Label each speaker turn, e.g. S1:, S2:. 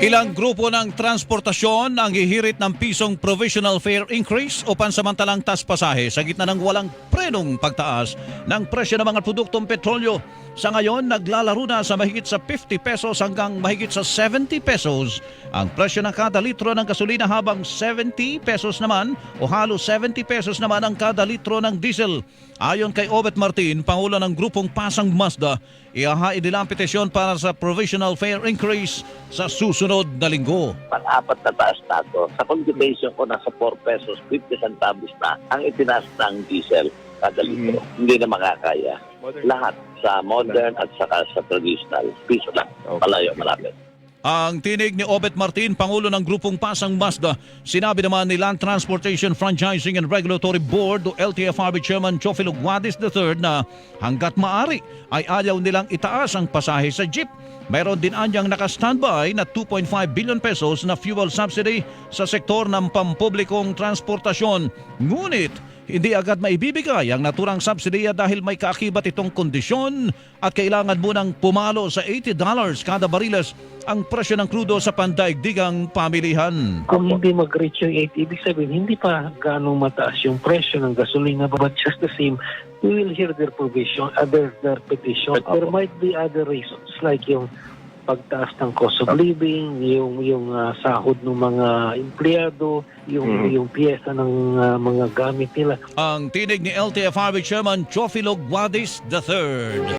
S1: Ilang grupo ng transportasyon ang hihirit ng pisong provisional fare increase o pansamantalang taas pasahe sa gitna ng walang prenong pagtaas ng presyo ng mga produktong petrolyo. Sa ngayon, naglalaro na sa mahigit sa 50 pesos hanggang mahigit sa 70 pesos ang presyo ng kada litro ng gasolina, habang 70 pesos naman o halos 70 pesos naman ang kada litro ng diesel. Ayon kay Obet Martin, Pangulo ng grupong Pasang Mazda, iahain nila ang petisyon para sa provisional fare increase sa susunod na linggo.
S2: Pang-apat na taas na ito. Sa computation ko, nasa 4 pesos 50 centavos na ang itinaas ng diesel kada litro. Hindi na makakaya. Lahat sa modern at saka sa traditional, piso lang. Malayo, malapit.
S1: Ang tinig ni Obet Martin, Pangulo ng grupong Pasang Mazda, sinabi naman ni Land Transportation Franchising and Regulatory Board o LTFRB Chairman Chofilo Guadis III na hanggat maaari ay ayaw nilang itaas ang pasahe sa jeep. Mayroon din anyang naka-standby na 2.5 billion pesos na fuel subsidy sa sektor ng pampublikong transportasyon. Ngunit hindi agad maibibigay ang naturang subsidiya dahil may kaakibat itong kondisyon at kailangan munang pumalo sa $80 kada bariles ang presyo ng krudo sa pandaigdigang pamilihan.
S3: Kung hindi mag-reach yung 8, ibig sabihin hindi pa ganong mataas yung presyo ng gasolina, but just the same, we will hear their provision, their petition. There might be other reasons like yung pagtaas ng cost of living, yung sahod ng mga empleyado, yung piyesa ng mga gamit nila.
S1: Ang tinig ni LTFRB Chairman Chofilo Guadis III.